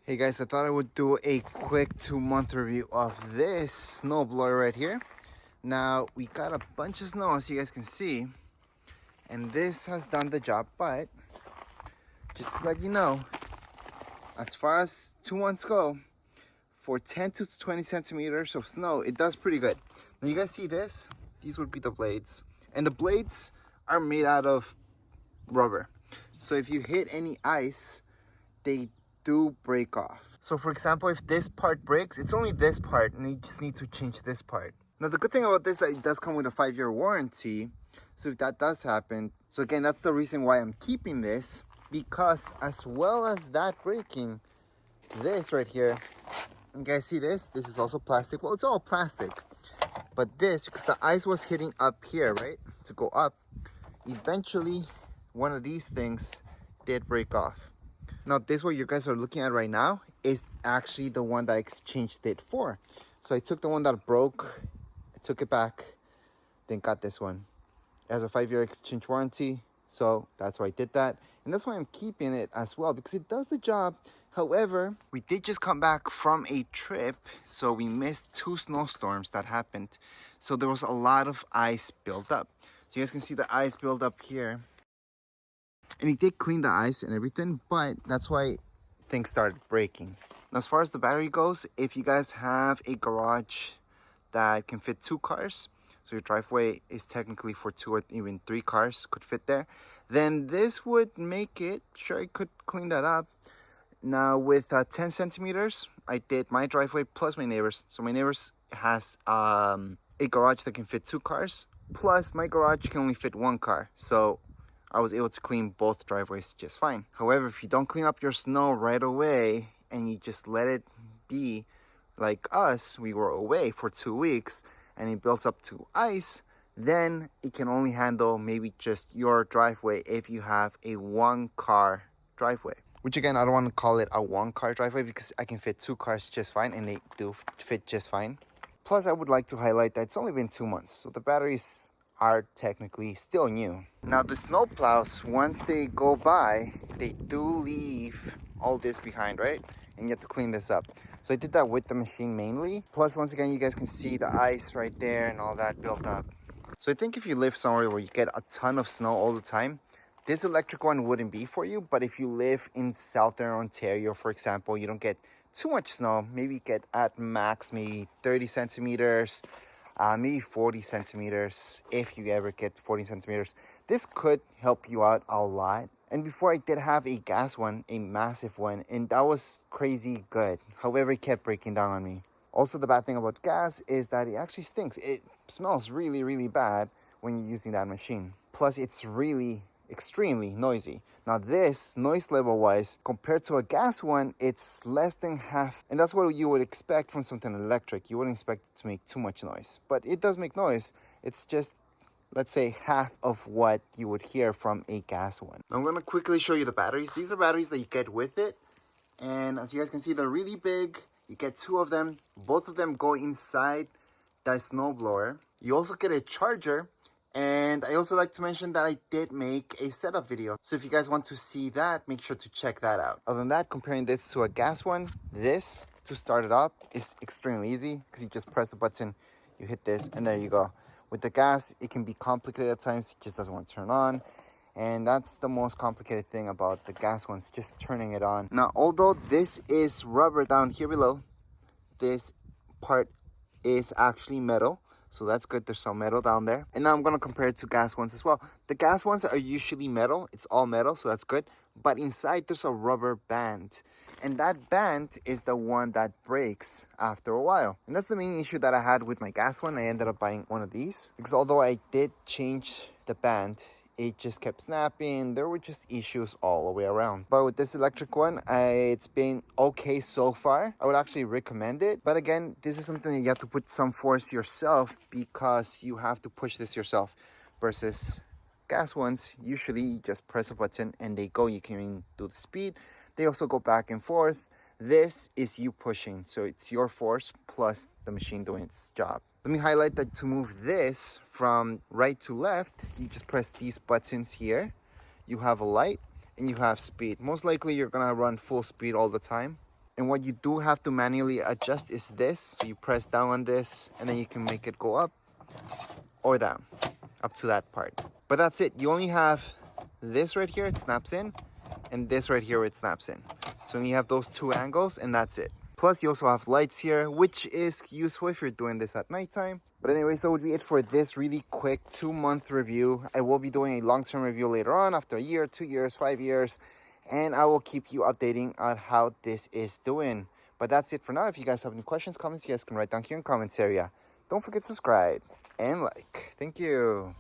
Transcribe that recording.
Hey guys, I thought I would do a quick 2-month review of this snowblower right here. Now, we got a bunch of snow as you guys can see, and this has done the job, but just to let you know, as far as 2 months go, for 10 to 20 centimeters of snow, it does pretty good. Now you guys see this? These would be the blades. And the blades are made out of rubber. So if you hit any ice, they do break off. So for example, if this part breaks, it's only this part and you just need to change this part. Now the good thing about this is that it does come with a 5-year warranty. So if that does happen, so again, that's the reason why I'm keeping this, because as well as that breaking, this right here, you guys see this? This is also plastic. Well, it's all plastic. But this, because the ice was hitting up here, right? To go up, eventually one of these things did break off. Now this what you guys are looking at right now is actually the one that I exchanged it for. So I took the one that broke, I took it back, then got this one. It has a 5-year exchange warranty, so that's why I did that. And that's why I'm keeping it as well, because it does the job. However, we did just come back from a trip, so we missed 2 snowstorms that happened. So there was a lot of ice built up. So you guys can see the ice build up here. And he did clean the ice and everything, but that's why things started breaking. Now, as far as the battery goes, if you guys have a garage that can fit 2 cars, so your driveway is technically for 2 or even 3 cars could fit there, then this would make it, sure, it could clean that up. Now with 10 centimeters, I did my driveway plus my neighbors. So my neighbors has a garage that can fit 2 cars, plus my garage can only fit 1 car. So I was able to clean both driveways just fine. However, if you don't clean up your snow right away and you just let it be, like us, we were away for 2 weeks and it builds up to ice, then it can only handle maybe just your driveway if you have a 1-car driveway. Which again, I don't want to call it a 1-car driveway because I can fit 2 cars just fine and they do fit just fine. Plus, I would like to highlight that it's only been 2 months, so the batteries are technically still new. Now the snow plows, once they go by, they do leave all this behind, right? And you have to clean this up. So I did that with the machine mainly. Plus, once again, you guys can see the ice right there and all that built up. So I think if you live somewhere where you get a ton of snow all the time, this electric one wouldn't be for you. But if you live in Southern Ontario, for example, you don't get too much snow, maybe get at max maybe 30 centimeters, maybe 40 centimeters, if you ever get 40 centimeters. This could help you out a lot. And before, I did have a gas one, a massive one, and that was crazy good. However, it kept breaking down on me. Also, the bad thing about gas is that it actually stinks. It smells really, really bad when you're using that machine. Plus, it's really extremely noisy. Now this, noise level wise, compared to a gas one, it's less than half, and that's what you would expect from something electric. You wouldn't expect it to make too much noise, but it does make noise. It's just, let's say, half of what you would hear from a gas one. I'm going to quickly show you the batteries. These are batteries that you get with it, and as you guys can see, they're really big. You get 2 of them. Both of them go inside the snowblower. You also get a charger. And I also like to mention that I did make a setup video. So if you guys want to see that, make sure to check that out. Other than that, comparing this to a gas one, this, to start it up, is extremely easy. Because you just press the button, you hit this, and there you go. With the gas, it can be complicated at times. It just doesn't want to turn on. And that's the most complicated thing about the gas ones, just turning it on. Now, although this is rubber down here below, this part is actually metal. So that's good. There's some metal down there. And now I'm going to compare it to gas ones as well. The gas ones are usually metal. It's all metal, so that's good. But inside there's a rubber band. And that band is the one that breaks after a while. And that's the main issue that I had with my gas one. I ended up buying one of these. Because although I did change the band, it just kept snapping. There were just issues all the way around. But with this electric one, it's been okay so far. I would actually recommend it. But again, this is something that you have to put some force yourself, because you have to push this yourself. Versus gas ones, usually you just press a button and they go. You can do the speed. They also go back and forth. This is you pushing. So it's your force plus the machine doing its job. Let me highlight that to move this from right to left, you just press these buttons here. You have a light and you have speed. Most likely you're gonna run full speed all the time. And what you do have to manually adjust is this. So you press down on this and then you can make it go up or down, up to that part. But that's it. You only have this right here, it snaps in, and this right here, it snaps in. So you have those two angles and that's it. Plus you also have lights here, which is useful if you're doing this at nighttime. But anyways, that would be it for this really quick 2-month review. I will be doing a long-term review later on, after a year, 2 years, 5 years. And I will keep you updating on how this is doing. But that's it for now. If you guys have any questions, comments, you guys can write down here in the comments area. Don't forget to subscribe and like. Thank you.